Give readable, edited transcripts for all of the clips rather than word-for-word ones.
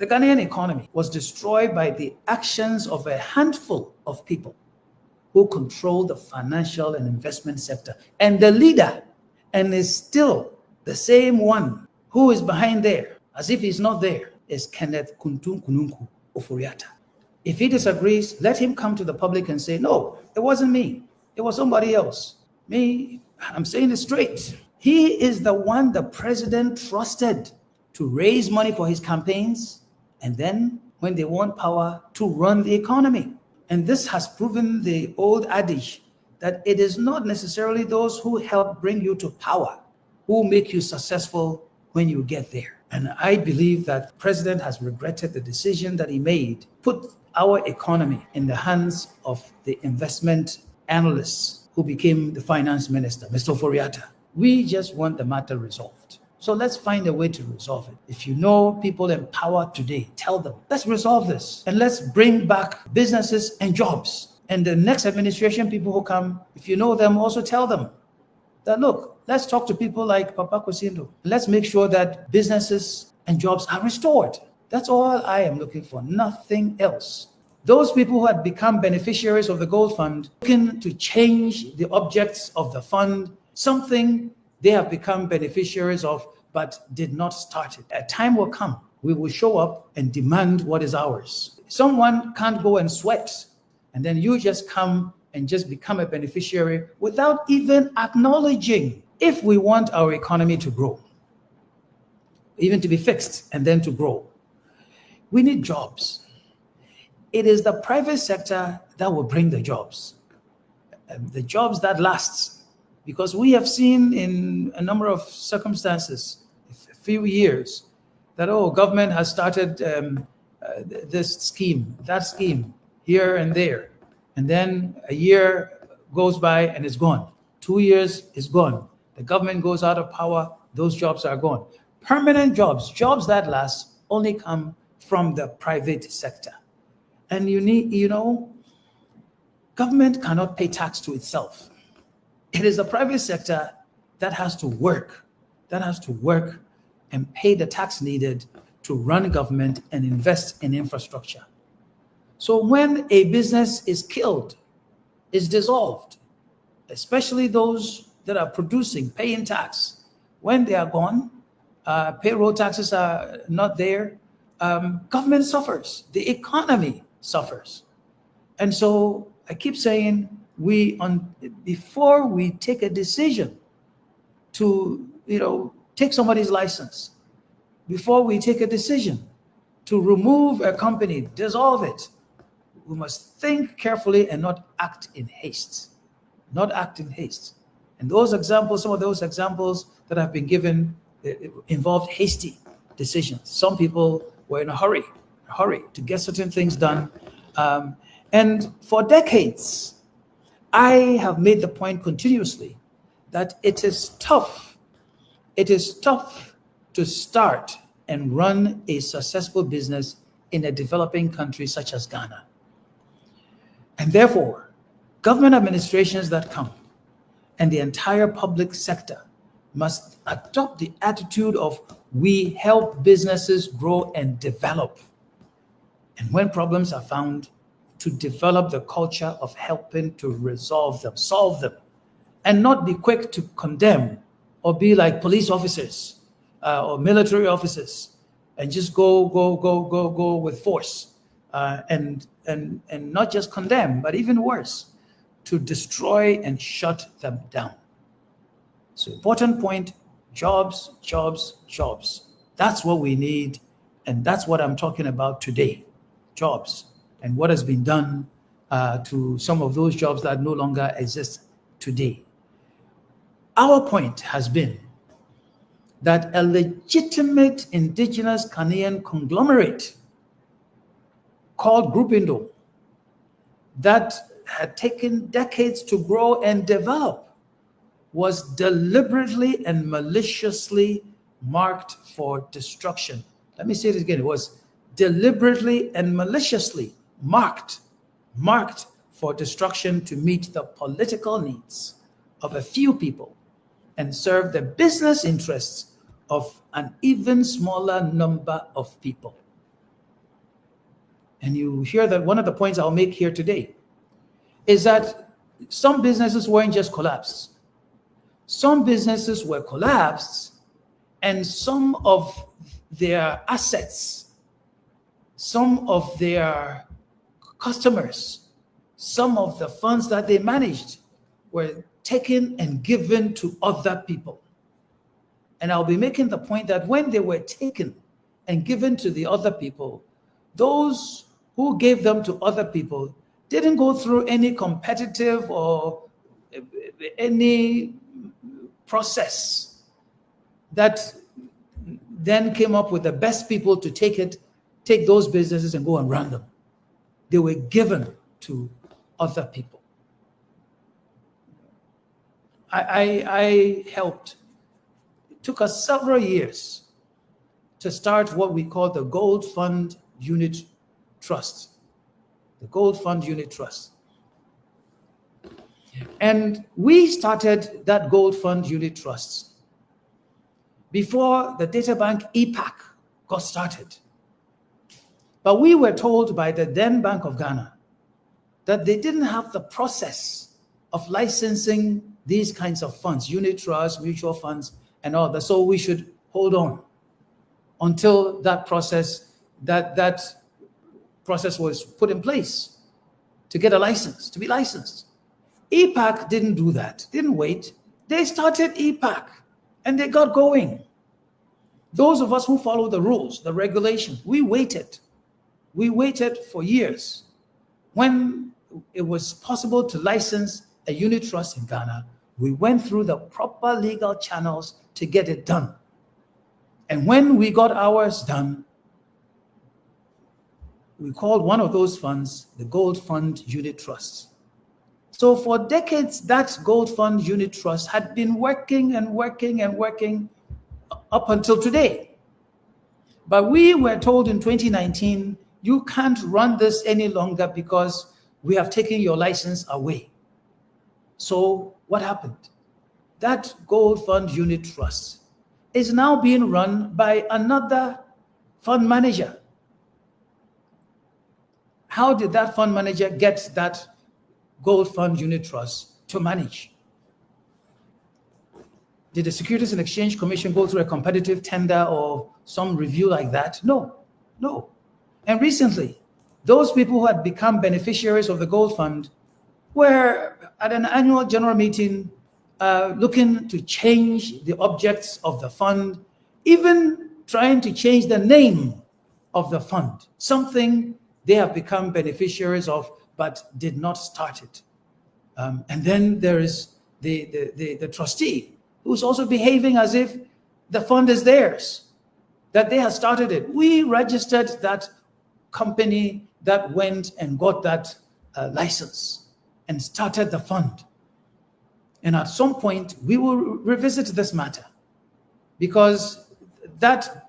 The Ghanaian economy was destroyed by the actions of a handful of people who control the financial and investment sector. And the leader, and is still the same one who is behind there, as if he's not there, is Kenneth Kuntum Kununku Oforiatta. If he disagrees, let him come to the public and say, no, it wasn't me. It was somebody else. Me, I'm saying it straight. He is the one the president trusted to raise money for his campaigns, and then when they want power, to run the economy. And this has proven the old adage that it is not necessarily those who help bring you to power who make you successful when you get there. And I believe that the president has regretted the decision that he made, put our economy in the hands of the investment analysts who became the finance minister, Mr. Oforiatta. We just want the matter resolved. So let's find a way to resolve it. If you know people in power today, tell them, let's resolve this and let's bring back businesses and jobs. And the next administration, people who come, if you know them, also tell them that, look, let's talk to people like Papa Kwesi. Let's make sure that businesses and jobs are restored. That's all I am looking for, nothing else. Those people who had become beneficiaries of the gold fund, looking to change the objects of the fund, something they have become beneficiaries of, but did not start it. A time will come, we will show up and demand what is ours. Someone can't go and sweat, and then you just come and just become a beneficiary without even acknowledging. If we want our economy to grow, even to be fixed and then to grow, we need jobs. It is the private sector that will bring the jobs that lasts. Because we have seen in a number of circumstances, a few years, that, government has started this scheme, that scheme, here and there. And then a year goes by and it's gone. 2 years is gone. The government goes out of power, those jobs are gone. Permanent jobs, jobs that last, only come from the private sector. And government cannot pay tax to itself. It is the private sector that has to work and pay the tax needed to run government and invest in infrastructure. So when a business is killed, is dissolved, especially those that are producing, paying tax, when they are gone, payroll taxes are not there, government suffers, the economy suffers. And so I keep saying, before we take a decision to take somebody's license, before we take a decision to remove a company, dissolve it, we must think carefully and not act in haste. And those examples, some of those examples that have been given, involved hasty decisions. Some people were in a hurry to get certain things done. And for decades, I have made the point continuously that it is tough to start and run a successful business in a developing country such as Ghana. And therefore, government administrations that come and the entire public sector must adopt the attitude of, we help businesses grow and develop. And when problems are found, to develop the culture of helping to resolve them, solve them, and not be quick to condemn or be like police officers or military officers and just go with force and not just condemn, but even worse, to destroy and shut them down. So important point, jobs. That's what we need, and that's what I'm talking about today, jobs. And what has been done to some of those jobs that no longer exist today. Our point has been that a legitimate indigenous Ghanaian conglomerate called Group Nduom, that had taken decades to grow and develop, was deliberately and maliciously marked for destruction. Let me say it again. It was deliberately and maliciously marked for destruction to meet the political needs of a few people and serve the business interests of an even smaller number of people. and you hear that one of the points I'll make here today is that some businesses weren't just collapsed. Some businesses were collapsed, and some of their assets, some of their customers, some of the funds that they managed were taken and given to other people. And I'll be making the point that when they were taken and given to the other people, those who gave them to other people didn't go through any competitive or any process that then came up with the best people to take those businesses and go and run them. They were given to other people. I helped. It took us several years to start what we call the Gold Fund Unit Trust. The Gold Fund Unit Trust. And we started that Gold Fund Unit Trust before the data bank EPAC got started. But we were told by the then Bank of Ghana that they didn't have the process of licensing these kinds of funds, unit trusts, mutual funds, and all that. So we should hold on until that process was put in place to get a license, to be licensed. EPAC didn't do that, didn't wait. They started EPAC and they got going. Those of us who follow the rules, the regulation, we waited. We waited for years. When it was possible to license a unit trust in Ghana, we went through the proper legal channels to get it done. And when we got ours done, we called one of those funds the Gold Fund Unit Trust. So for decades, that Gold Fund Unit Trust had been working and working and working up until today. But we were told in 2019, you can't run this any longer because we have taken your license away. So what happened? That Gold Fund Unit Trust is now being run by another fund manager. How did that fund manager get that Gold Fund Unit Trust to manage? Did the Securities and Exchange Commission go through a competitive tender or some review like that? No. And recently, those people who had become beneficiaries of the Gold Fund were at an annual general meeting looking to change the objects of the fund, even trying to change the name of the fund, something they have become beneficiaries of but did not start it. And then there is the trustee who's also behaving as if the fund is theirs, that they have started it. We registered that company that went and got that license and started the fund. And at some point, we will revisit this matter because that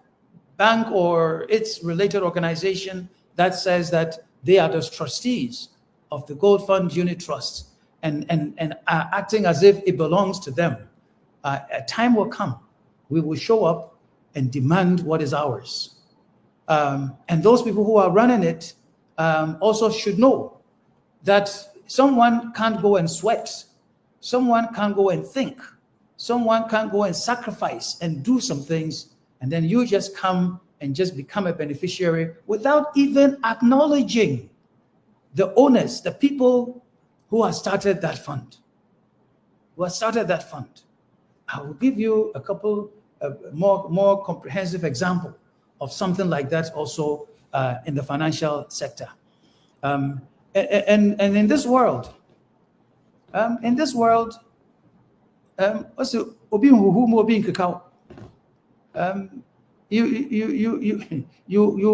bank or its related organization that says that they are the trustees of the Gold Fund Unit Trust and are acting as if it belongs to them. A time will come, we will show up and demand what is ours. And those people who are running it also should know that someone can't go and sweat. Someone can't go and think. Someone can't go and sacrifice and do some things. And then you just come and just become a beneficiary without even acknowledging the owners, the people who have started that fund. I will give you a couple more comprehensive example of something like that also in the financial sector. And in this world, you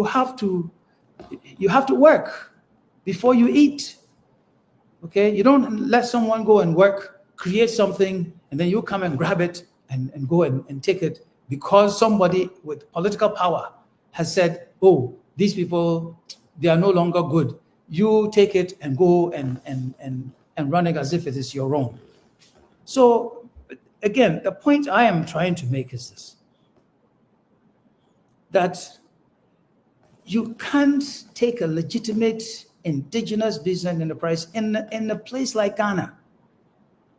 have to work before you eat. Okay, you don't let someone go and work, create something, and then you come and grab it and go and take it because somebody with political power has said, oh, these people, they are no longer good. You take it and go and run it as if it is your own. So again, the point I am trying to make is this, that You can't take a legitimate indigenous business enterprise in a place like Ghana,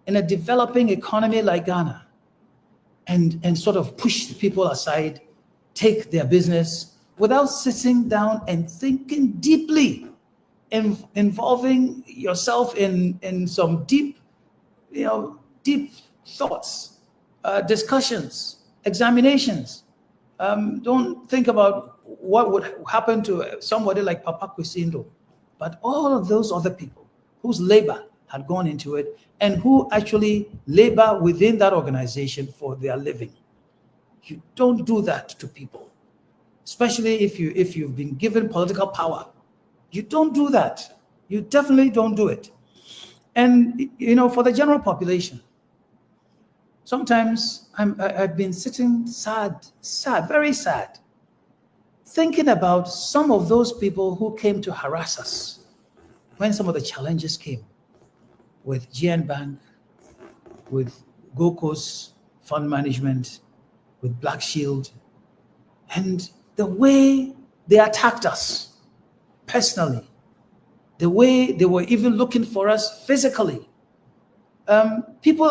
in a developing economy like Ghana, and sort of push the people aside, take their business without sitting down and thinking deeply, involving yourself in some deep thoughts, discussions, examinations. Don't think about what would happen to somebody like Papa Kwesi, but all of those other people whose labor had gone into it and who actually labor within that organization for their living. You don't do that to people, especially if you've been given political power. You don't do that. You definitely don't do it. And for the general population, sometimes I've been sitting sad, very sad, thinking about some of those people who came to harass us when some of the challenges came with GN Bank, with Gold Coast Fund Management, with Black Shield, and the way they attacked us personally, the way they were even looking for us physically. People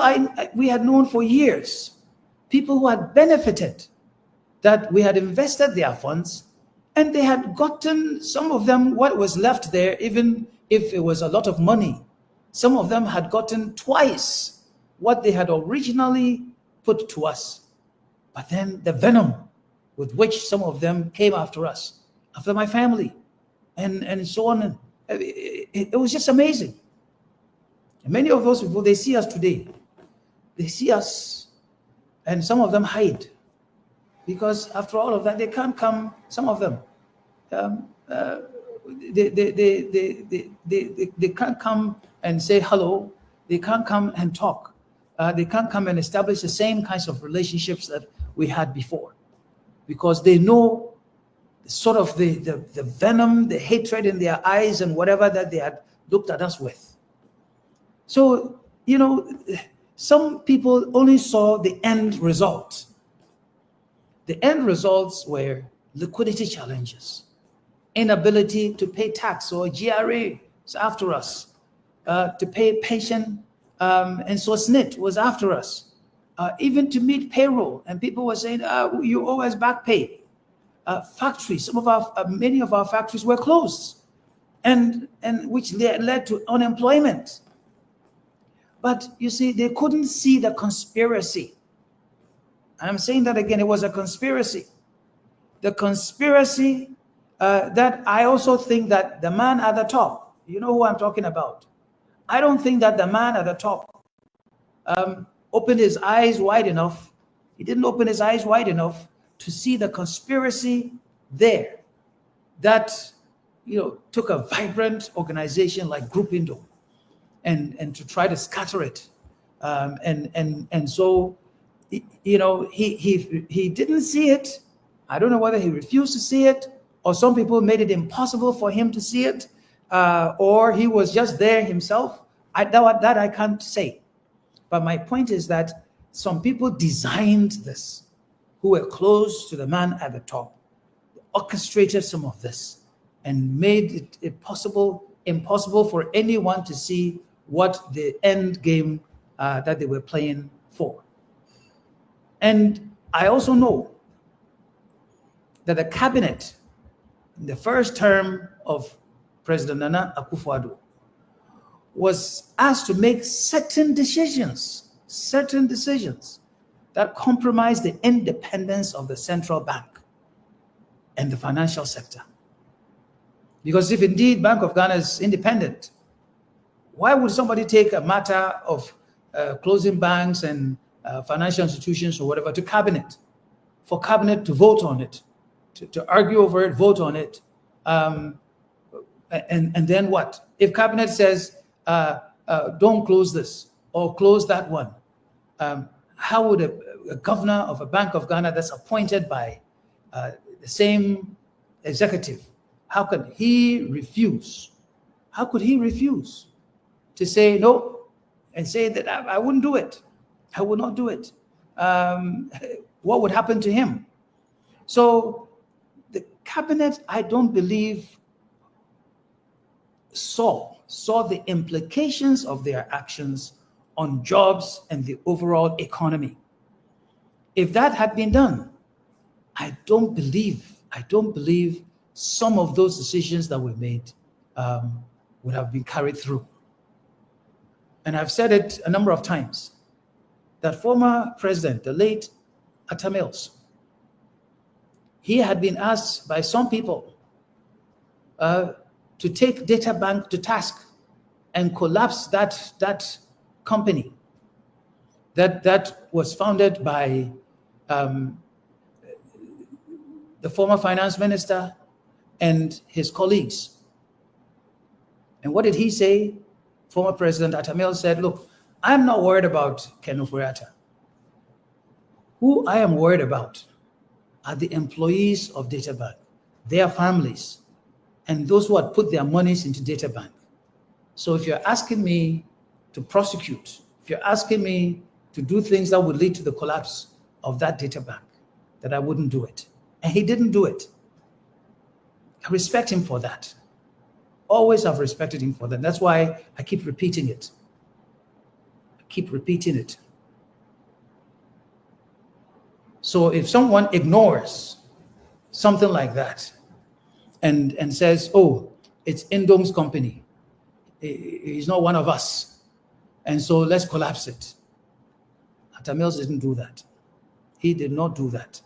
we had known for years, people who had benefited, that we had invested their funds, and they had gotten, some of them, what was left there, even if it was a lot of money, some of them had gotten twice what they had originally put to us. But then the venom with which some of them came after us, after my family, and so on, it was just amazing. And many of those people, they see us today. They see us, and some of them hide, because after all of that, they can't come. Some of them, they can't come and say hello. They can't come and talk. They can't come and establish the same kinds of relationships that we had before, because they know sort of the venom, the hatred in their eyes, and whatever that they had looked at us with. So, some people only saw the end result. The end results were liquidity challenges, inability to pay tax, or GRA is after us, to pay pension, and so SNIT was after us, even to meet payroll. And people were saying, you owe us back pay. Factories, many of our factories were closed, and which led to unemployment. But you see, they couldn't see the conspiracy. I'm saying that again, it was a conspiracy. The conspiracy that I also think that the man at the top, you know who I'm talking about. I don't think that the man at the top opened his eyes wide enough. He didn't open his eyes wide enough to see the conspiracy there that took a vibrant organization like Group Indo and to try to scatter it, and so he didn't see it. I don't know whether he refused to see it, or some people made it impossible for him to see it, or he was just there himself. That I can't say. But my point is that some people designed this, who were close to the man at the top, orchestrated some of this, and made it impossible for anyone to see what the end game that they were playing for. And I also know that the cabinet, in the first term of President Nana Akufo-Addo, was asked to make certain decisions that compromise the independence of the central bank and the financial sector. Because if indeed Bank of Ghana is independent, why would somebody take a matter of closing banks and financial institutions or whatever to cabinet, for cabinet to vote on it, to argue over it, vote on it, and then what? If cabinet says, don't close this or close that one, how would a governor of a Bank of Ghana that's appointed by the same executive, how could he refuse? How could he refuse to say no and say that I wouldn't do it? I will not do it. What would happen to him? So the cabinet, I don't believe, saw the implications of their actions on jobs and the overall economy. If that had been done, I don't believe some of those decisions that were made would have been carried through. And I've said it a number of times, that former president, the late Atta Mills, he had been asked by some people to take Data Bank to task and collapse that company that was founded by the former finance minister and his colleagues. And what did he say? Former President Atta Mills said, look, I'm not worried about Ken Ofori-Atta. Who I am worried about are the employees of Data Bank, their families, and those who had put their monies into Data Bank. So if you're asking me to prosecute, if you're asking me to do things that would lead to the collapse of that Data Bank, that I wouldn't do it. And he didn't do it. I respect him for that. Always have respected him for that. That's why I keep repeating it. I keep repeating it. So if someone ignores something like that and says, oh, it's Nduom's company, he's not one of us, and so let's collapse it. Atta Mills didn't do that. He did not do that.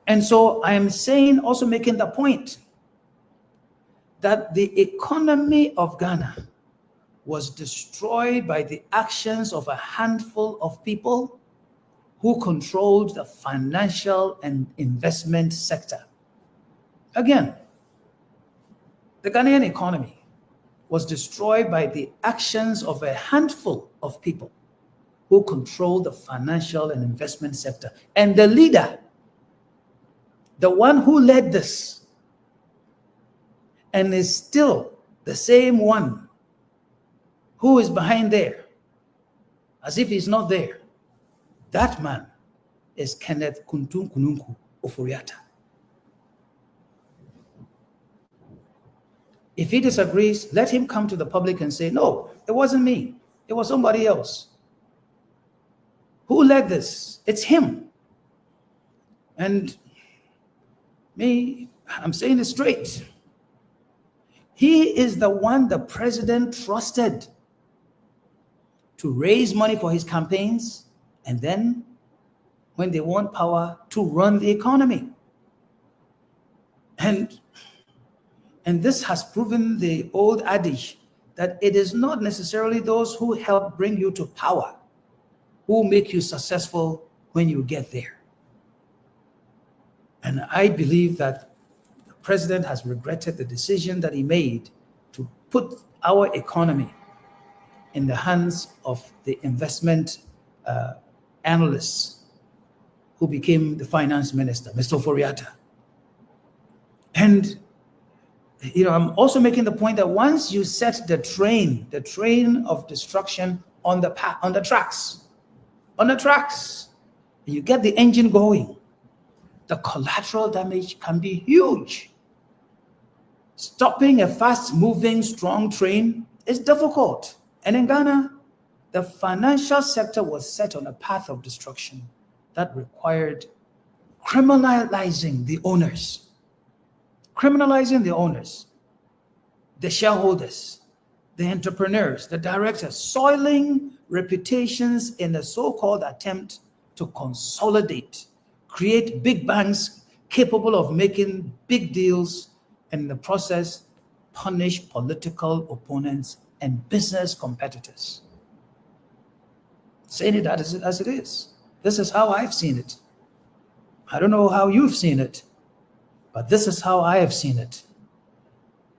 And so I am saying, also making the point, that the economy of Ghana was destroyed by the actions of a handful of people who controlled the financial and investment sector. Again, the Ghanaian economy was destroyed by the actions of a handful of people who controlled the financial and investment sector. And the leader, the one who led this, and is still the same one who is behind there, as if he's not there, that man is Kenneth Kuntum Kununku Ofori-Atta. If he disagrees, let him come to the public and say, no, it wasn't me. It was somebody else. Who led this? It's him. And me, I'm saying it straight. He is the one the president trusted to raise money for his campaigns, and then when they want power, to run the economy. And this has proven the old adage that it is not necessarily those who help bring you to power who make you successful when you get there. And I believe that the president has regretted the decision that he made to put our economy in the hands of the investment analysts who became the finance minister, Mr. Ofori-Atta. And I'm also making the point that once you set the train of destruction on the tracks, you get the engine going, the collateral damage can be huge. Stopping a fast-moving, strong train is difficult. And in Ghana, the financial sector was set on a path of destruction that required criminalizing the owners, the shareholders, the entrepreneurs, the directors, soiling reputations in a so-called attempt to consolidate, create big banks capable of making big deals, and in the process, punish political opponents and business competitors. Saying it as it is. This is how I've seen it. I don't know how you've seen it, but this is how I have seen it.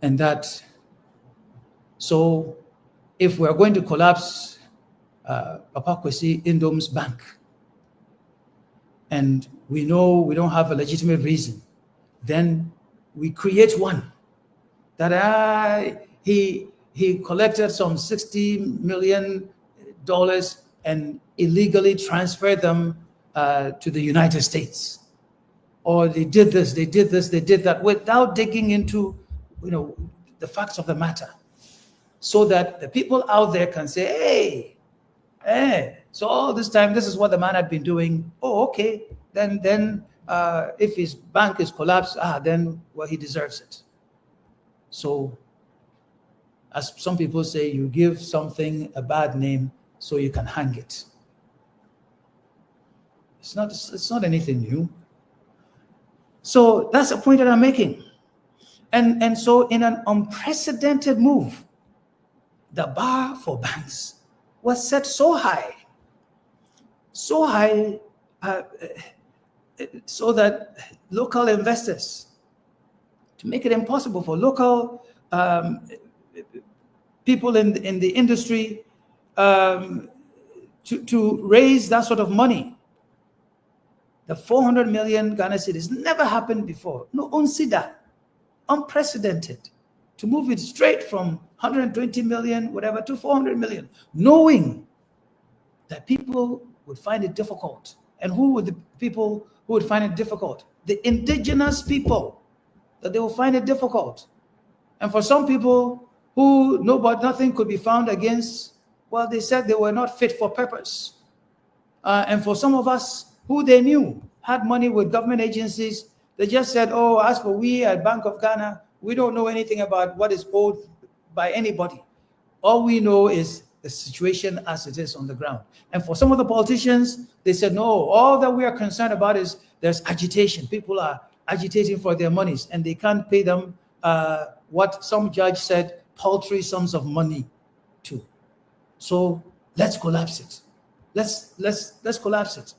And that, so if we're going to collapse Papa Kwesi Nduom's bank, and we know we don't have a legitimate reason, then we create one that he collected some $60 million and illegally transferred them to the United States. or they did this, they did this, they did that, without digging into, the facts of the matter, so that the people out there can say, hey, so all this time, this is what the man had been doing. Oh, okay. Then if his bank is collapsed, then, well, he deserves it. So, as some people say, you give something a bad name so you can hang it. It's not anything new. So that's the point that I'm making. And so in an unprecedented move, the bar for banks was set so high, so that local investors, to make it impossible for local people in the industry to raise that sort of money. The 400 million Ghana cedis never happened before. No, unprecedented. To move it straight from 120 million, whatever, to 400 million, knowing that people would find it difficult. And who would the people who would find it difficult? The indigenous people, that they will find it difficult. And for some people who nothing could be found against, well, they said they were not fit for purpose. And for some of us who they knew had money with government agencies, they just said, oh, as for we at Bank of Ghana, we don't know anything about what is owed by anybody. All we know is the situation as it is on the ground. And for some of the politicians, they said, no, all that we are concerned about is there's agitation. People are agitating for their monies, and they can't pay them what some judge said, paltry sums of money to. So let's collapse it. Let's collapse it.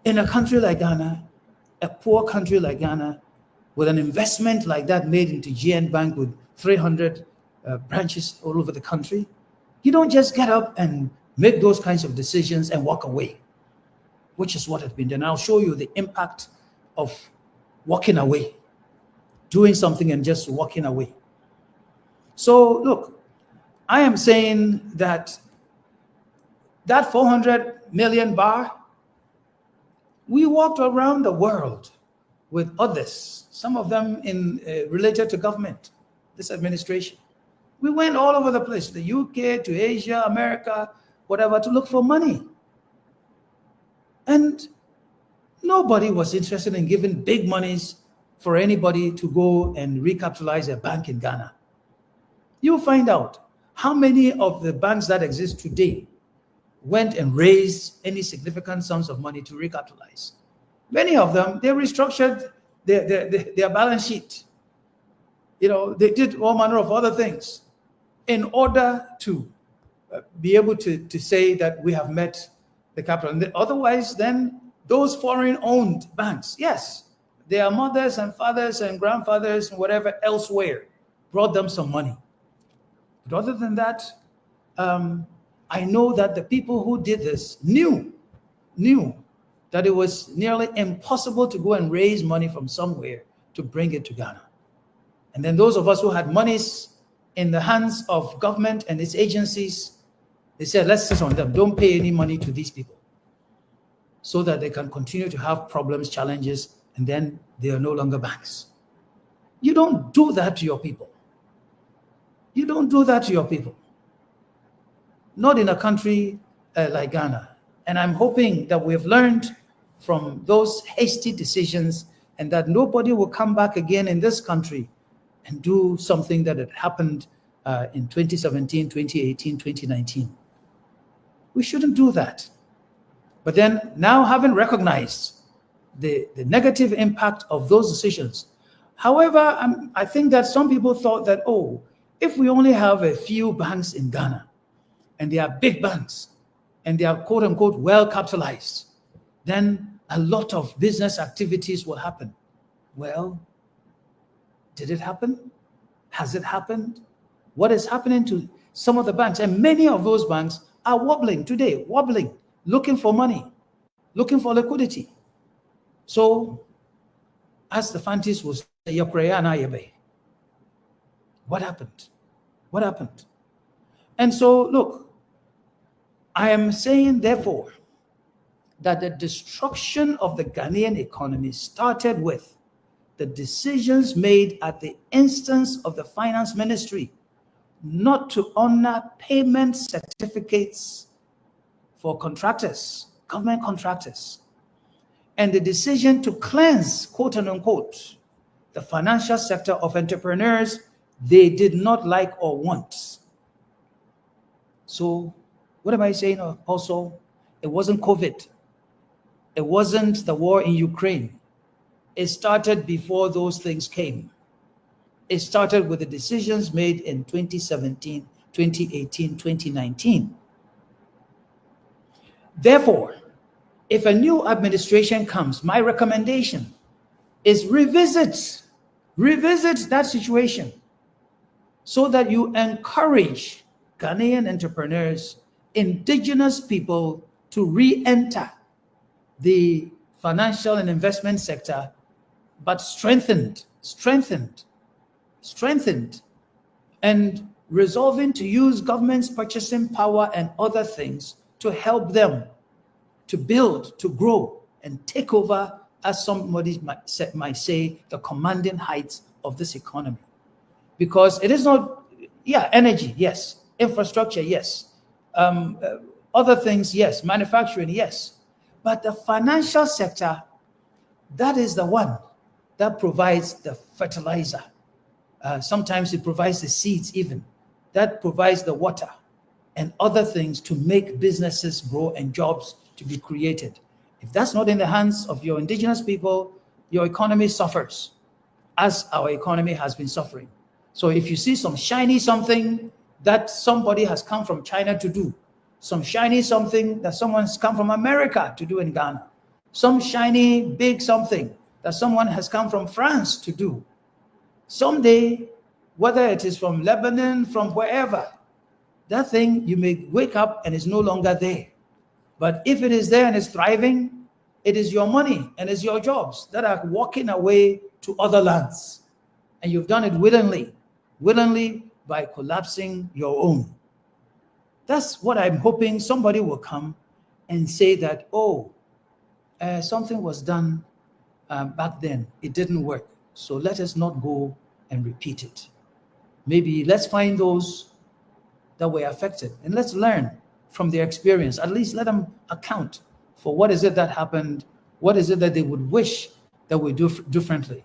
In a country like Ghana, a poor country like Ghana, with an investment like that made into GN Bank with 300 branches all over the country, you don't just get up and make those kinds of decisions and walk away, which is what has been done. I'll show you the impact of walking away, doing something and just walking away. So look, I am saying that 400 million bar, we walked around the world with others, some of them related to government, this administration. We went all over the place, the UK, to Asia, America, whatever, to look for money. And nobody was interested in giving big monies for anybody to go and recapitalize a bank in Ghana. You'll find out how many of the banks that exist today went and raised any significant sums of money to recapitalize. Many of them, they restructured their balance sheet. They did all manner of other things in order to be able to say that we have met the capital. And otherwise, then those foreign-owned banks, yes, their mothers and fathers and grandfathers and whatever elsewhere brought them some money. But other than that, I know that the people who did this knew that it was nearly impossible to go and raise money from somewhere to bring it to Ghana. And then those of us who had monies in the hands of government and its agencies, they said, let's sit on them. Don't pay any money to these people so that they can continue to have problems, challenges, and then they are no longer banks. You don't do that to your people. You don't do that to your people. Not in a country like Ghana. And I'm hoping that we've learned from those hasty decisions and that nobody will come back again in this country and do something that had happened in 2017, 2018, 2019. We shouldn't do that. But then now, having recognized the negative impact of those decisions, however, I think that some people thought that, oh, if we only have a few banks in Ghana, and they are big banks, and they are quote unquote well capitalized, then a lot of business activities will happen. Well, did it happen? Has it happened? What is happening to some of the banks? And many of those banks are wobbling today, looking for money, looking for liquidity. So, as the Fantis will say, what happened? What happened? And so, look, I am saying, therefore, that the destruction of the Ghanaian economy started with the decisions made at the instance of the finance ministry not to honor payment certificates for contractors, government contractors, and the decision to cleanse, quote unquote, the financial sector of entrepreneurs they did not like or want. So what am I saying also? It wasn't COVID. It wasn't the war in Ukraine. It started before those things came. It started with the decisions made in 2017, 2018, 2019. Therefore, if a new administration comes, my recommendation is revisit that situation so that you encourage Ghanaian entrepreneurs, indigenous people to re-enter the financial and investment sector, but strengthened, and resolving to use government's purchasing power and other things to help them to build, to grow, and take over, as somebody might say, the commanding heights of this economy. Because it is not, energy, yes, infrastructure, yes, other things, yes, manufacturing, yes, but the financial sector, that is the one that provides the fertilizer. Sometimes it provides the seeds even, that provides the water and other things to make businesses grow and jobs to be created. If that's not in the hands of your indigenous people, your economy suffers, as our economy has been suffering. So if you see some shiny something that somebody has come from China to do, some shiny something that someone's come from America to do in Ghana, some shiny big something that someone has come from France to do, someday, whether it is from Lebanon, from wherever, that thing you may wake up and it's no longer there. But if it is there and it's thriving, it is your money and it's your jobs that are walking away to other lands. And you've done it willingly by collapsing your own. That's what I'm hoping somebody will come and say that, something was done back then. It didn't work. So let us not go and repeat it. Maybe let's find those that were affected and let's learn from their experience. At least let them account for what is it that happened, what is it that they would wish that we do differently.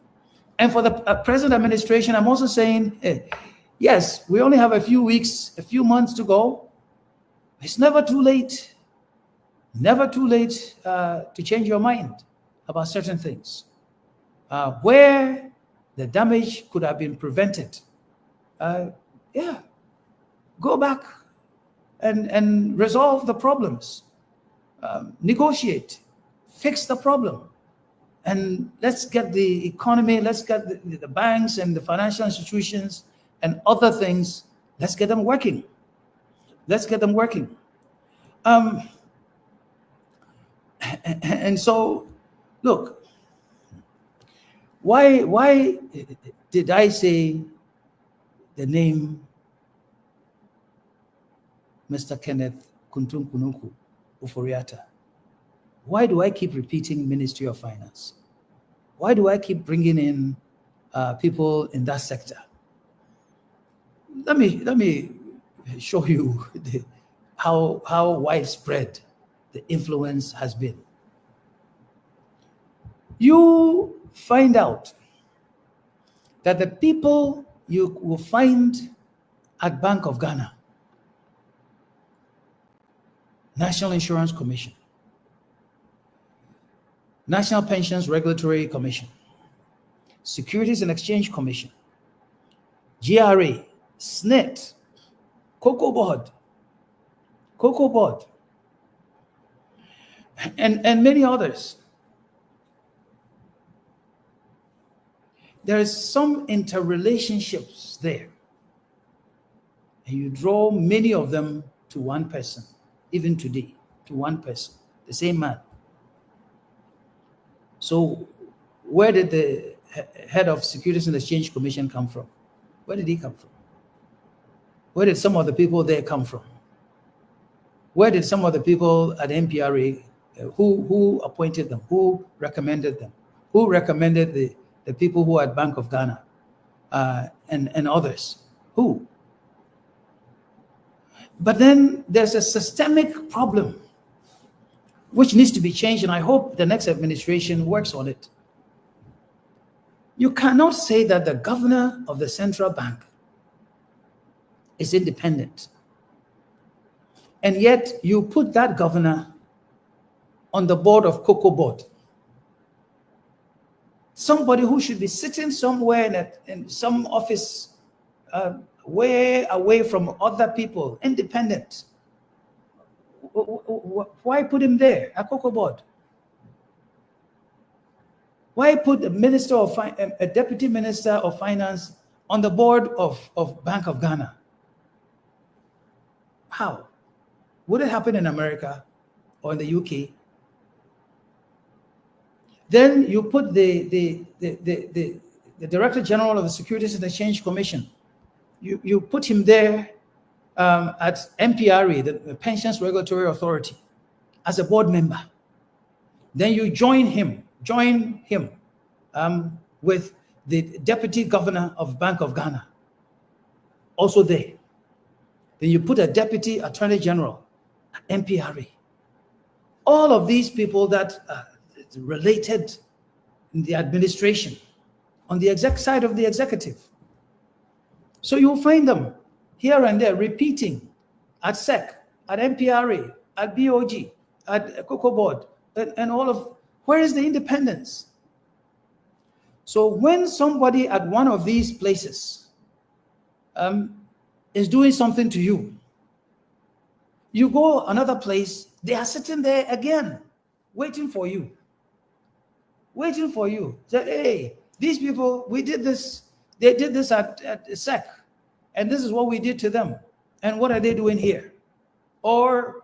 And for the present administration, I'm also saying, yes, we only have a few weeks, a few months to go. It's never too late to change your mind about certain things. Where the damage could have been prevented, go back and resolve the problems, negotiate, fix the problem, and let's get the economy, let's get the banks and the financial institutions and other things, let's get them working. And so, look, why did I say the name Mr. Kenneth Kuntun Kunuku Uforiata? Why do I keep repeating Ministry of Finance? Why do I keep bringing in people in that sector? Let me show you how widespread the influence has been. You find out that the people you will find at Bank of Ghana, National Insurance Commission, National Pensions Regulatory Commission, Securities and Exchange Commission, GRA, SNET, Cocoa Board, and many others. There is some interrelationships there. And you draw many of them to one person, even today, to one person, the same man. So where did the head of Securities and Exchange Commission come from? Where did he come from? Where did some of the people there come from? Where did some of the people at MPRA Who appointed them? Who recommended them? Who recommended the people who are at Bank of Ghana and others? Who? But then there's a systemic problem which needs to be changed, and I hope the next administration works on it. You cannot say that the governor of the central bank is independent, and yet you put that governor on the board of Cocoa Board. Somebody who should be sitting somewhere in some office way away from other people, independent. Why put him there at Cocoa Board? Why put a deputy minister of finance on the board of Bank of Ghana? How? Would it happen in America or in the UK? Then you put the Director General of the Securities and Exchange Commission. You put him there at MPRA, the Pensions Regulatory Authority, as a board member. Then you join him with the Deputy Governor of Bank of Ghana, also there. Then you put a Deputy Attorney General at MPRA. All of these people that are related in the administration on the exec side of the executive. So you'll find them here and there repeating at SEC, at MPRA, at BOG, at Cocoa Board, and all of, where is the independence? So when somebody at one of these places is doing something to you, you go another place, they are sitting there again, waiting for you. Say, hey, these people, we did this, they did this at SEC, and this is what we did to them. And what are they doing here? Or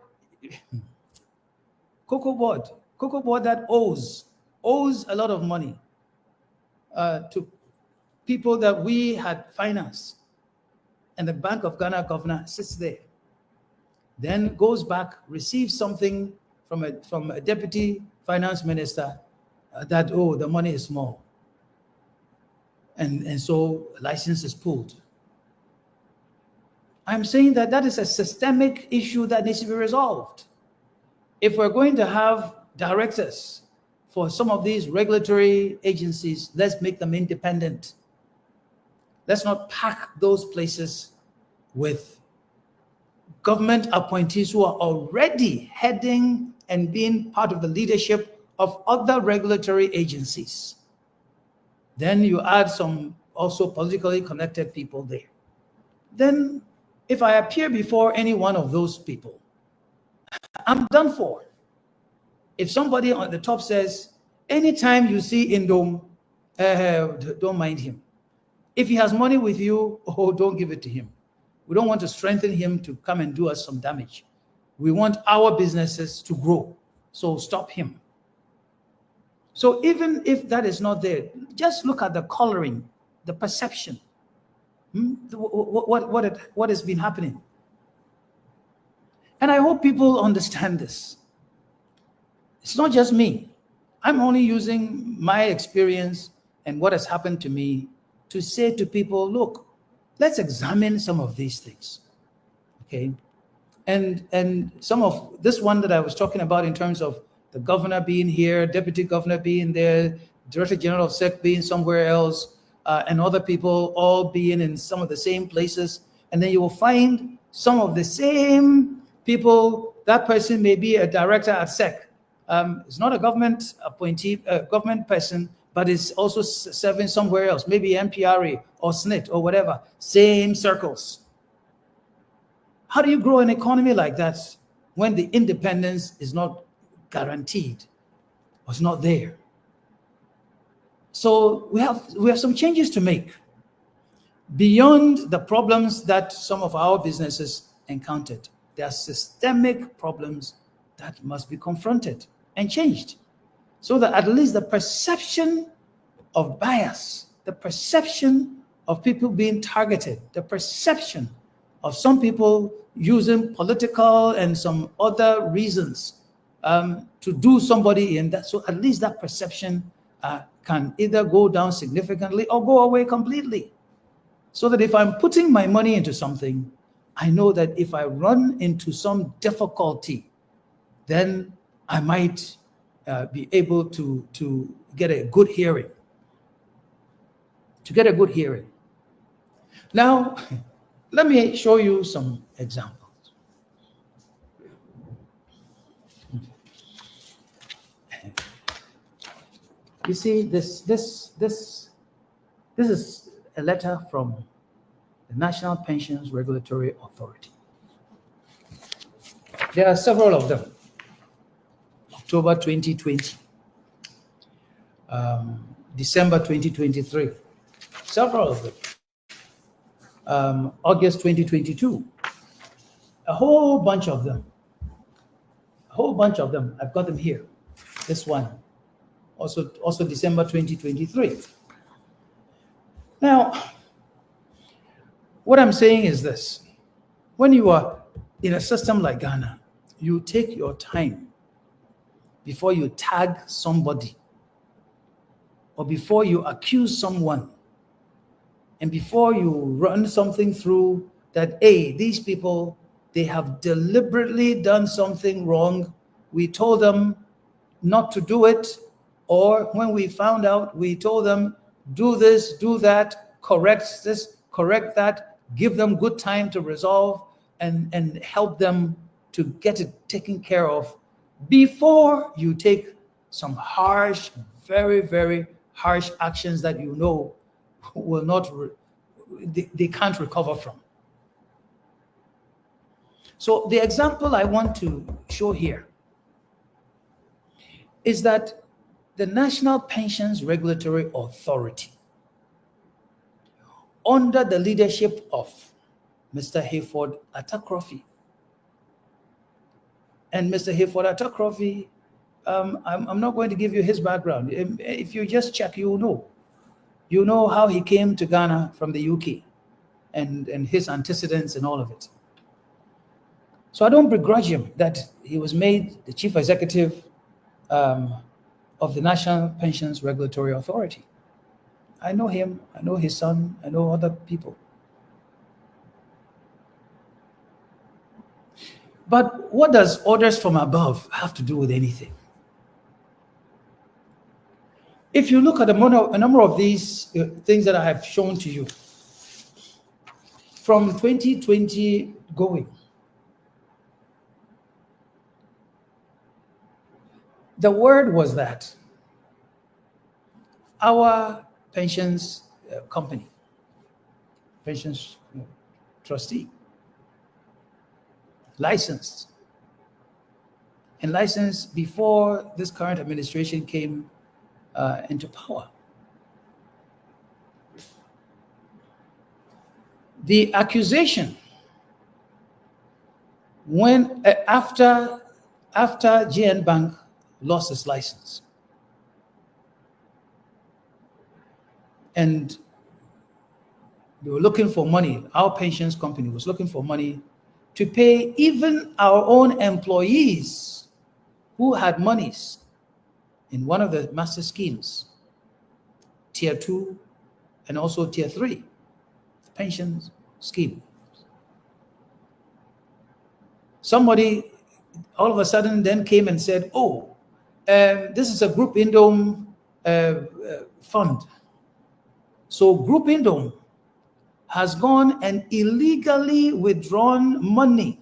Cocoa Board that owes a lot of money to people that we had financed. And the Bank of Ghana governor sits there, then goes back, receives something from a deputy finance minister that, the money is small. And so license is pulled. I'm saying that is a systemic issue that needs to be resolved. If we're going to have directors for some of these regulatory agencies, let's make them independent. Let's not pack those places with government appointees who are already heading and being part of the leadership of other regulatory agencies. Then you add some also politically connected people there. Then if I appear before any one of those people, I'm done for. If somebody on the top says, anytime you see Nduom, don't mind him. If he has money with you, don't give it to him. We don't want to strengthen him to come and do us some damage. We want our businesses to grow. So stop him. So even if that is not there, just look at the coloring, the perception. What has been happening? And I hope people understand this. It's not just me. I'm only using my experience and what has happened to me to say to people, look, let's examine some of these things. Okay? And some of this one that I was talking about in terms of the governor being here, deputy governor being there, director general of SEC being somewhere else, and other people all being in some of the same places. And then you will find some of the same people. That person may be a director at SEC. It's not a government appointee, government person, but is also serving somewhere else, maybe MPRA or SNIT or whatever, same circles. How do you grow an economy like that when the independence is not guaranteed or is not there? So we have some changes to make beyond the problems that some of our businesses encountered. There are systemic problems that must be confronted and changed so that at least the perception of bias, the perception of people being targeted, the perception of some people using political and some other reasons to do somebody in that. So at least that perception can either go down significantly or go away completely. So that if I'm putting my money into something, I know that if I run into some difficulty, then I might be able to get a good hearing. To get a good hearing. Now, let me show you some examples. You see, this is a letter from the National Pensions Regulatory Authority. There are several of them. October 2020, December 2023, several of them. August 2022, a whole bunch of them. I've got them here. This one, also December 2023. Now, what I'm saying is this: when you are in a system like Ghana, you take your time before you tag somebody, or before you accuse someone, and before you run something through that, hey, these people, they have deliberately done something wrong. We told them not to do it, or when we found out, we told them, do this, do that, correct this, correct that, give them good time to resolve and help them to get it taken care of before you take some harsh, very, very harsh actions that you know will not, they can't recover from. So the example I want to show here is that the National Pensions Regulatory Authority, under the leadership of Mr. Hayford Atakrofi, and Mr. Hayford Atakrofi, I'm not going to give you his background. If you just check, you know. You know how he came to Ghana from the UK and his antecedents and all of it. So I don't begrudge him that he was made the chief executive of the National Pensions Regulatory Authority. I know him, I know his son, I know other people. But what does orders from above have to do with anything? If you look at a number of these things that I have shown to you, from 2020 going, the word was that our pensions company, pensions trustee, licensed before this current administration came into power. The accusation, when after GN Bank lost its license, and they were looking for money, our pensions company was looking for money to pay even our own employees who had monies in one of the master schemes, Tier 2 and also Tier 3, pensions scheme. Somebody all of a sudden then came and said, oh, this is a Group Nduom fund. So Group Nduom has gone and illegally withdrawn money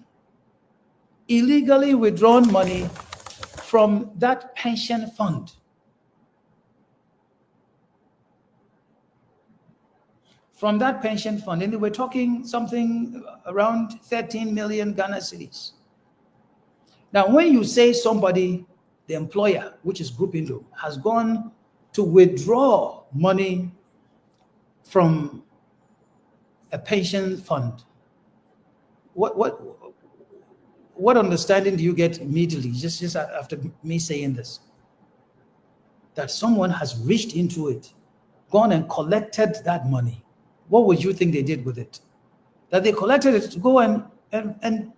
from that pension fund. And they were talking something around 13 million Ghana cedis. Now, when you say somebody, the employer, which is Group Nduom, has gone to withdraw money from a pension fund, what understanding do you get immediately, just after me saying this? That someone has reached into it, gone and collected that money. What would you think they did with it? That they collected it to go and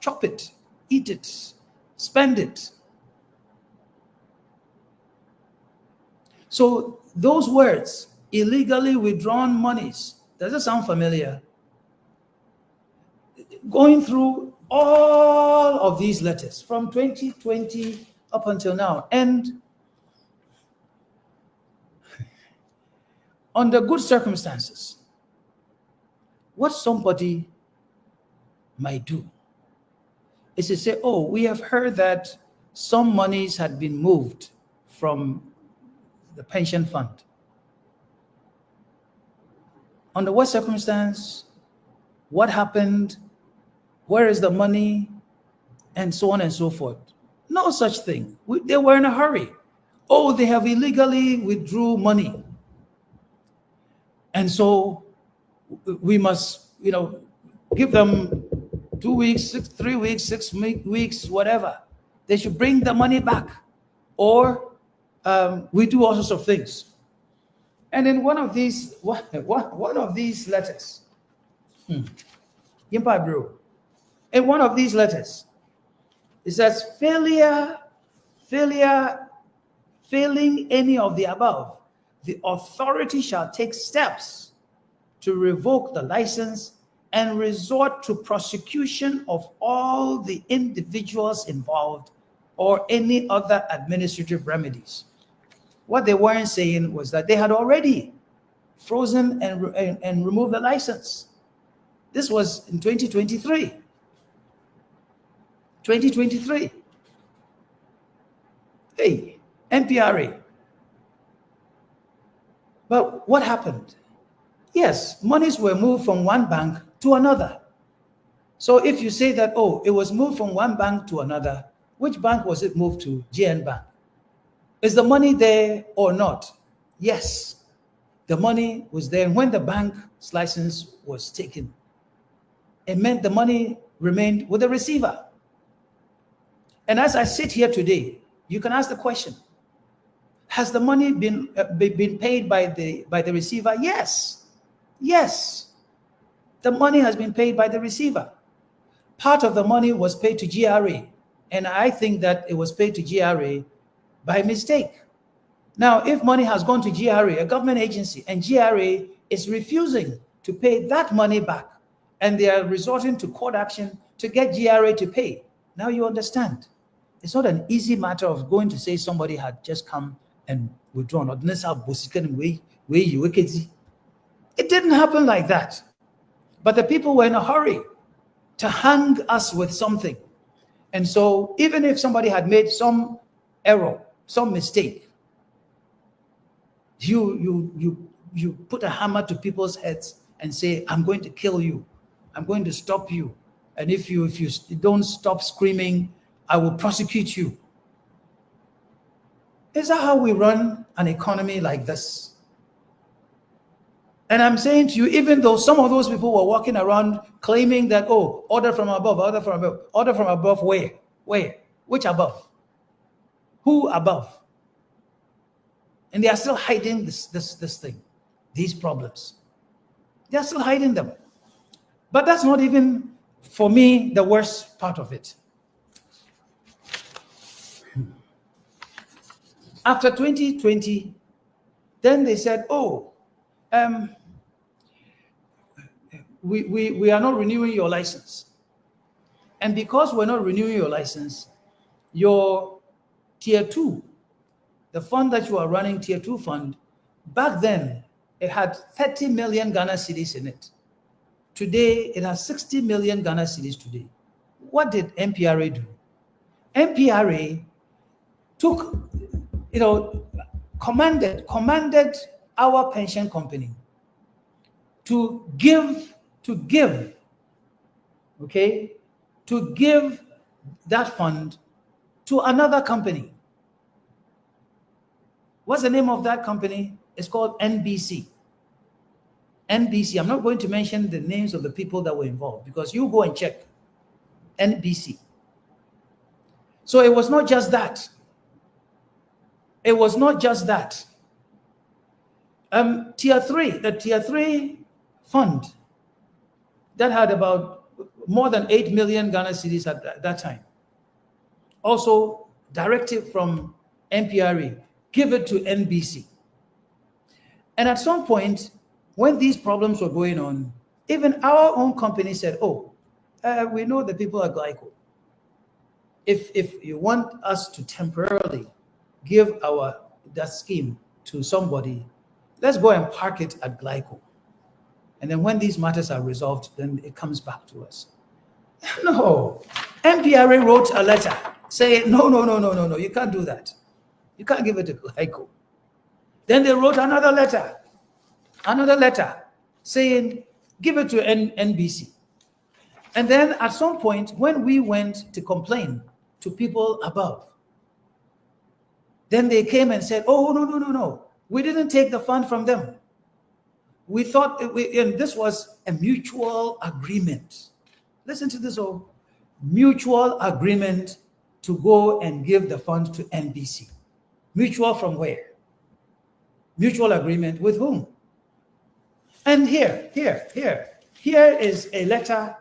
chop it, eat it, spend it. So those words, illegally withdrawn monies, does it sound familiar? Going through all of these letters from 2020 up until now, and under good circumstances, what somebody might do is to say, oh, we have heard that some monies had been moved from the pension fund. Under what circumstance? What happened? Where is the money? And so on and so forth. No such thing. They were in a hurry. Oh, they have illegally withdrew money. And so we must, give them 2 weeks, 3 weeks, 6 weeks, whatever. They should bring the money back. Or we do all sorts of things. And in one of these letters, in one of these letters, it says, failing any of the above, the authority shall take steps to revoke the license and resort to prosecution of all the individuals involved or any other administrative remedies. What they weren't saying was that they had already frozen and removed the license. This was in 2023. 2023. Hey, NPRA. But what happened? Yes, monies were moved from one bank to another. So if you say that, oh, it was moved from one bank to another, which bank was it moved to? GN Bank. Is the money there or not? Yes, the money was there. And when the bank's license was taken, it meant the money remained with the receiver. And as I sit here today, you can ask the question, has the money been paid by the receiver? Yes. Yes. The money has been paid by the receiver. Part of the money was paid to GRA, and I think that it was paid to GRA by mistake. Now, if money has gone to GRA, a government agency, and GRA is refusing to pay that money back, and they are resorting to court action to get GRA to pay, now you understand. It's not an easy matter of going to say somebody had just come and withdrawn. It didn't happen like that. But the people were in a hurry to hang us with something. And so even if somebody had made some error, some mistake, you put a hammer to people's heads and say, I'm going to kill you. I'm going to stop you. And if you don't stop screaming, I will prosecute you. Is that how we run an economy like this? And I'm saying to you, even though some of those people were walking around claiming that, oh, order from above, order from above, order from above, where? Where? Which above? Who above? And they are still hiding this thing, these problems. They are still hiding them. But that's not even, for me, the worst part of it. After 2020, then they said, oh, we are not renewing your license. And because we're not renewing your license, your tier 2, the fund that you are running, tier 2 fund, back then, it had 30 million Ghana cedis in it. Today, it has 60 million Ghana cedis today. What did NPRA do? NPRA took, commanded our pension company to give that fund to another company. What's the name of that company? It's called NBC. NBC. I'm not going to mention the names of the people that were involved because you go and check. NBC. So it was not just that. It was not just that. Tier 3, the Tier 3 fund that had about more than 8 million Ghana cedis at that time. Also, directive from NPRA, give it to NBC. And at some point, when these problems were going on, even our own company said, oh, we know the people at Glyco. If you want us to temporarily give that scheme to somebody, let's go and park it at Glyco. And then when these matters are resolved, then it comes back to us. No. MPRA wrote a letter saying, no, you can't do that. You can't give it to Glyco. Then they wrote another letter saying, give it to NBC. And then at some point, when we went to complain to people above, then they came and said, oh, no. We didn't take the fund from them. We thought, and this was a mutual agreement. Listen to this, mutual agreement to go and give the fund to NBC. Mutual from where? Mutual agreement with whom? And here is a letter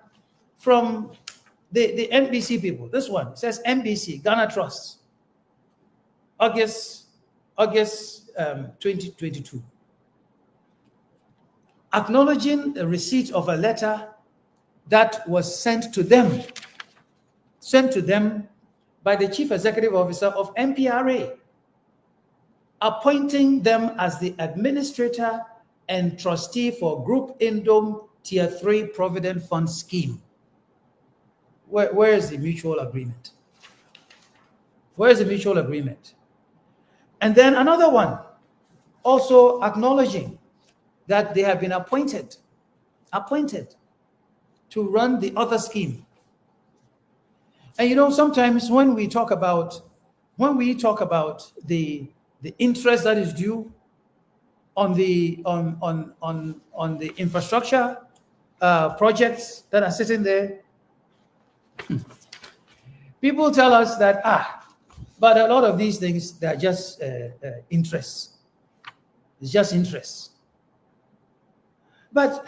from the NBC people. This one says NBC, Ghana Trust, August 2022. Acknowledging the receipt of a letter that was sent to them by the Chief Executive Officer of MPRA, appointing them as the administrator and trustee for Group Nduom Tier 3 Provident Fund Scheme. Where is the mutual agreement? Where is the mutual agreement? And then another one, also acknowledging that they have been appointed to run the other scheme. And sometimes when we talk about the interest that is due on the infrastructure projects that are sitting there, people tell us that but a lot of these things, they are just interest. It's just interest. But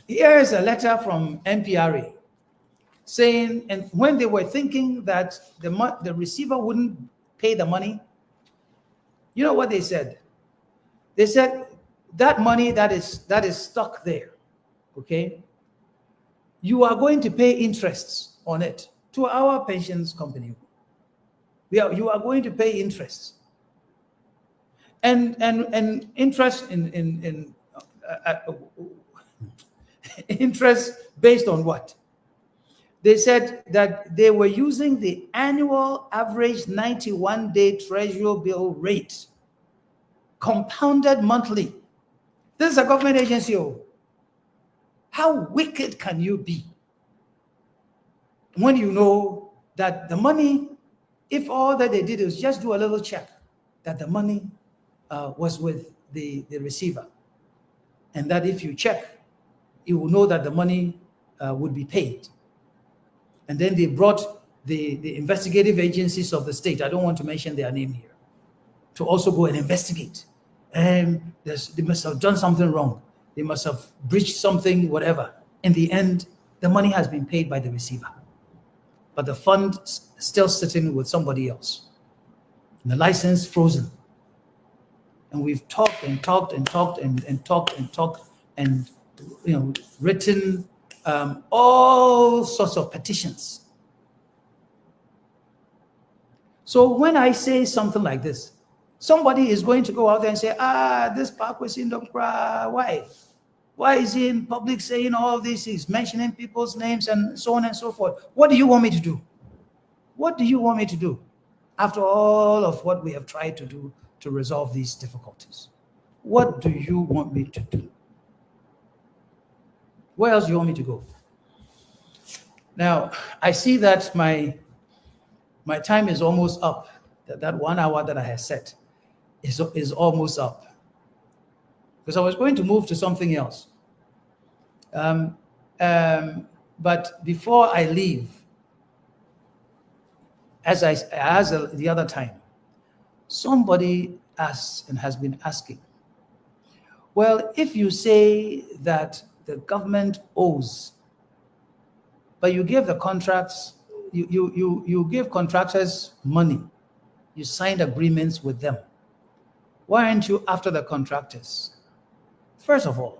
here is a letter from MPRA saying, and when they were thinking that the receiver wouldn't pay the money, you know what they said? They said that money that is stuck there, okay, you are going to pay interests on it to our pensions company. You are going to pay interests, and interest in interest based on what? They said that they were using the annual average 91-day treasury bill rate, compounded monthly. This is a government agency. How wicked can you be when you know that the money, if all that they did is just do a little check, that the money was with the receiver, and that if you check, you will know that the money would be paid. And then they brought the investigative agencies of the state, I don't want to mention their name here, to also go and investigate. And they must have done something wrong. They must have breached something, whatever. In the end, the money has been paid by the receiver, but the fund still sitting with somebody else. And the license frozen. And we've talked and written all sorts of petitions. So when I say something like this, somebody is going to go out there and say, this Kwesi Nduom, why? Why is he in public saying all this? He's mentioning people's names and so on and so forth. What do you want me to do? What do you want me to do after all of what we have tried to do to resolve these difficulties? What do you want me to do? Where else do you want me to go? Now, I see that my time is almost up. That 1 hour that I had set is almost up. Because I was going to move to something else. But before I leave, as the other time, somebody asked and has been asking, well, if you say that the government owes, but you give the contracts, you give contractors money, you signed agreements with them, why aren't you after the contractors? First of all,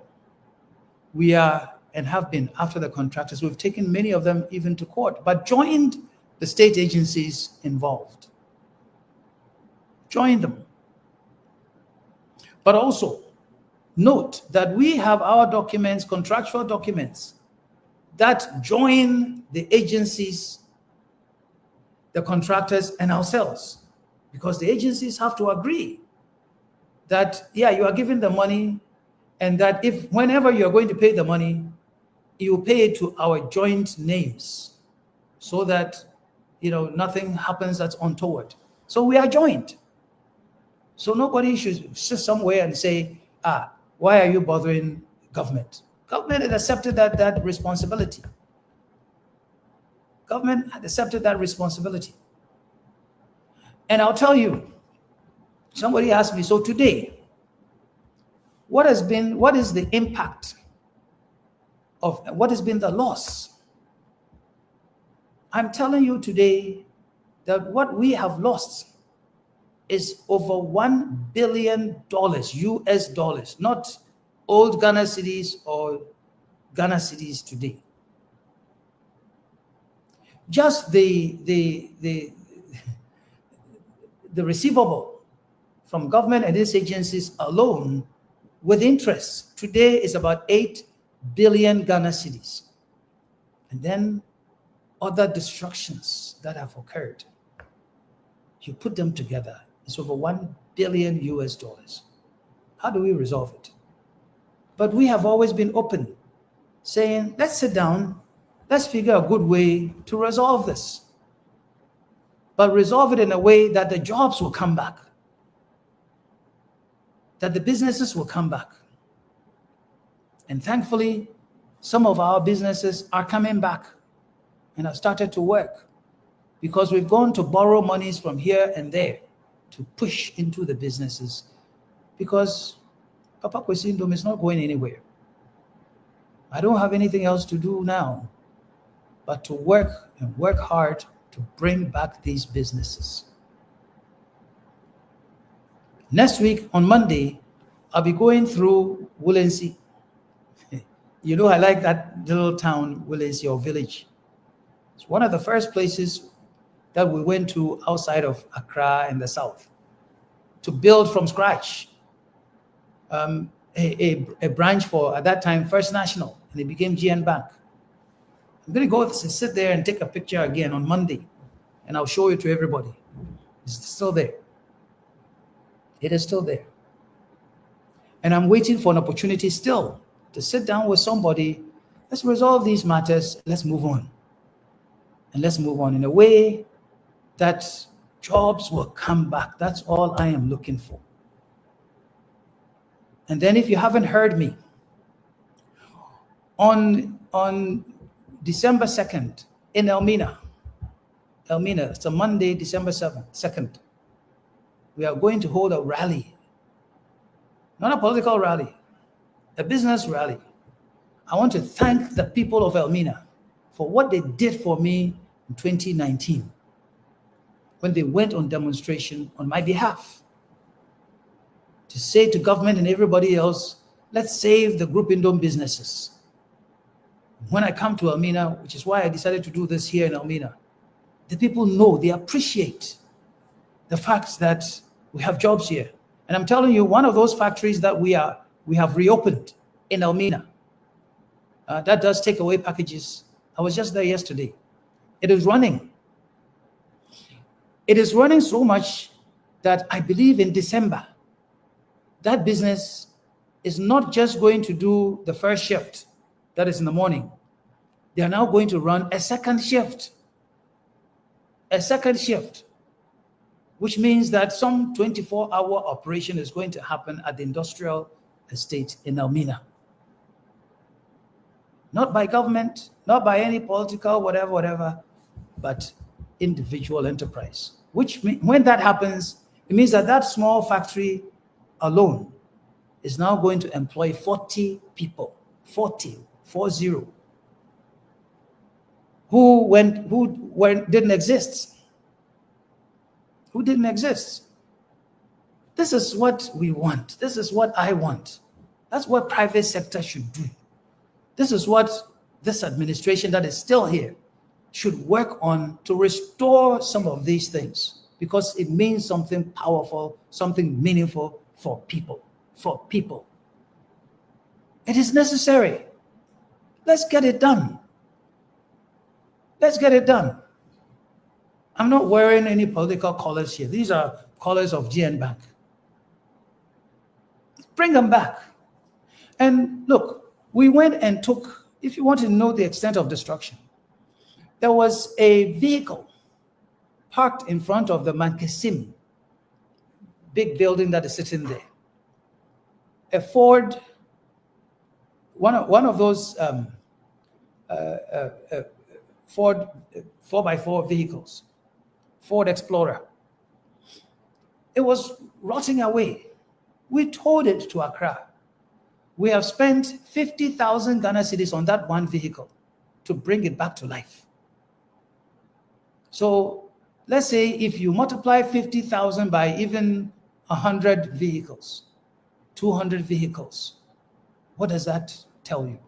we are and have been after the contractors. We've taken many of them even to court, but joined the state agencies involved. Join them. But also note that we have our documents, contractual documents, that join the agencies, the contractors, and ourselves, because the agencies have to agree that, yeah, you are giving the money, and that if whenever you're going to pay the money, you pay it to our joint names, so that nothing happens that's untoward. So we are joined. So nobody should sit somewhere and say, why are you bothering government? Government had accepted that responsibility. Government had accepted that responsibility. And I'll tell you, somebody asked me, so today, what is the impact of, what has been the loss? I'm telling you today that what we have lost is over $1 billion US dollars, not old Ghana cedis or Ghana cedis today. Just the receivable from government and its agencies alone with interest today is about 8 billion Ghana cedis. And then other destructions that have occurred, you put them together, it's over 1 billion US dollars. How do we resolve it? But we have always been open, saying, let's sit down, let's figure a good way to resolve this. But resolve it in a way that the jobs will come back, that the businesses will come back. And thankfully, some of our businesses are coming back and have started to work, because we've gone to borrow monies from here and there to push into the businesses, because Papa Kwesi Nduom is not going anywhere. I don't have anything else to do now but to work and work hard to bring back these businesses. Next week on Monday, I'll be going through Woolensey. You know, I like that little town, Woolensey, or village. It's one of the first places that we went to outside of Accra in the south to build from scratch a branch for, at that time, First National, and it became GN Bank. I'm going to go sit there and take a picture again on Monday, and I'll show it to everybody. It's still there. It is still there. And I'm waiting for an opportunity still to sit down with somebody. Let's resolve these matters. Let's move on. And let's move on in a way that jobs will come back. That's all I am looking for. And then if you haven't heard me, on December 2nd in Elmina, it's a Monday, December 2nd, we are going to hold a rally. Not a political rally, a business rally. I want to thank the people of Elmina for what they did for me in 2019 when they went on demonstration on my behalf to say to government and everybody else, let's save the Group Nduom businesses. When I come to Elmina, which is why I decided to do this here in Elmina, the people know, they appreciate the fact that we have jobs here. And I'm telling you, one of those factories that we have reopened in Elmina, that does take away packages. I was just there yesterday. It is running. It is running so much that I believe in December, that business is not just going to do the first shift, that is in the morning. They are now going to run a second shift. A second shift, which means that some 24-hour operation is going to happen at the industrial estate in Elmina. Not by government, not by any political, whatever, but individual enterprise. Which, when that happens, it means that that small factory alone is now going to employ 40 people, 40, who didn't exist. Who didn't exist. This is what we want. This is what I want. That's what private sector should do. This is what this administration that is still here should work on to restore some of these things, because it means something powerful, something meaningful for people. For people. It is necessary. Let's get it done. Let's get it done. I'm not wearing any political colors here. These are colors of GN Bank. Bring them back. And look, we went and took, if you want to know the extent of destruction, there was a vehicle parked in front of the Mankesim big building that is sitting there. A Ford, one of those Ford 4x4 vehicles, Ford Explorer. It was rotting away. We towed it to Accra. We have spent 50,000 Ghana cedis on that one vehicle to bring it back to life. So let's say if you multiply 50,000 by even 100 vehicles, 200 vehicles, what does that tell you?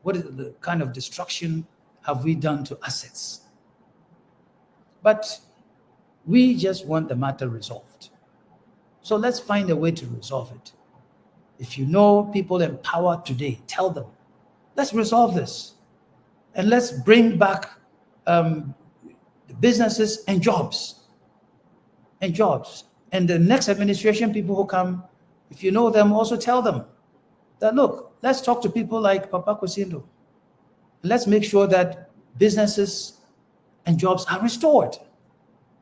What is the kind of destruction have we done to assets? But we just want the matter resolved. So let's find a way to resolve it. If you know people in power today, tell them, let's resolve this. And let's bring back businesses and jobs. And jobs. And the next administration, people who come, if you know them, also tell them that, look, let's talk to people like Papa Kwesi. Let's make sure that businesses and jobs are restored.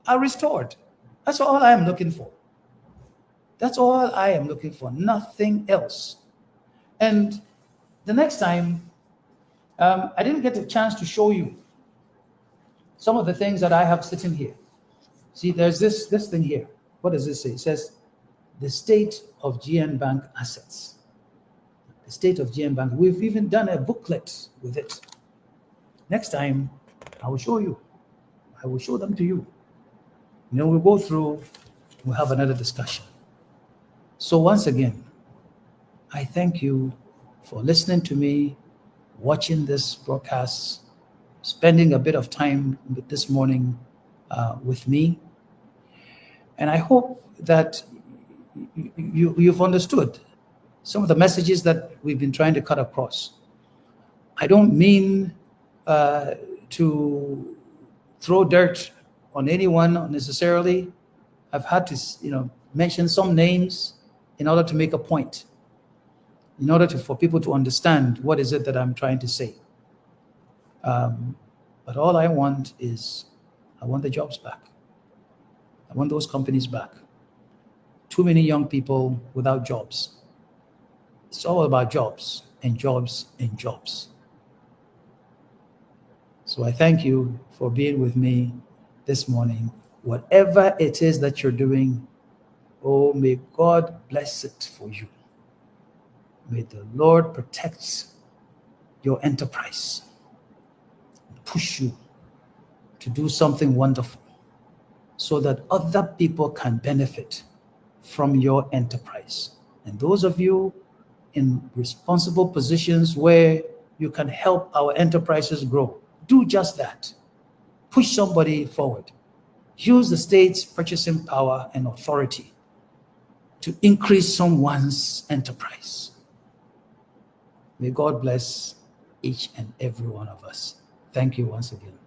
That's all I am looking for. That's all I am looking for, nothing else. And the next time, I didn't get a chance to show you some of the things that I have sitting here. See, there's this thing here. What does this say? It says, the state of GN Bank assets. The state of GN Bank. We've even done a booklet with it. Next time, I will show you. I will show them to you. We'll go through, we'll have another discussion. So once again, I thank you for listening to me, watching this broadcast, spending a bit of time this morning with me. And I hope that you've understood some of the messages that we've been trying to cut across. I don't mean to throw dirt on anyone unnecessarily. I've had to, mention some names in order to make a point, in order for people to understand what is it that I'm trying to say. But all I want is, I want the jobs back. I want those companies back. Too many young people without jobs. It's all about jobs and jobs and jobs. So I thank you for being with me this morning. Whatever it is that you're doing, oh, may God bless it for you. May the Lord protect your enterprise, push you to do something wonderful so that other people can benefit from your enterprise. And those of you in responsible positions where you can help our enterprises grow, do just that. Push somebody forward. Use the state's purchasing power and authority to increase someone's enterprise. May God bless each and every one of us. Thank you once again.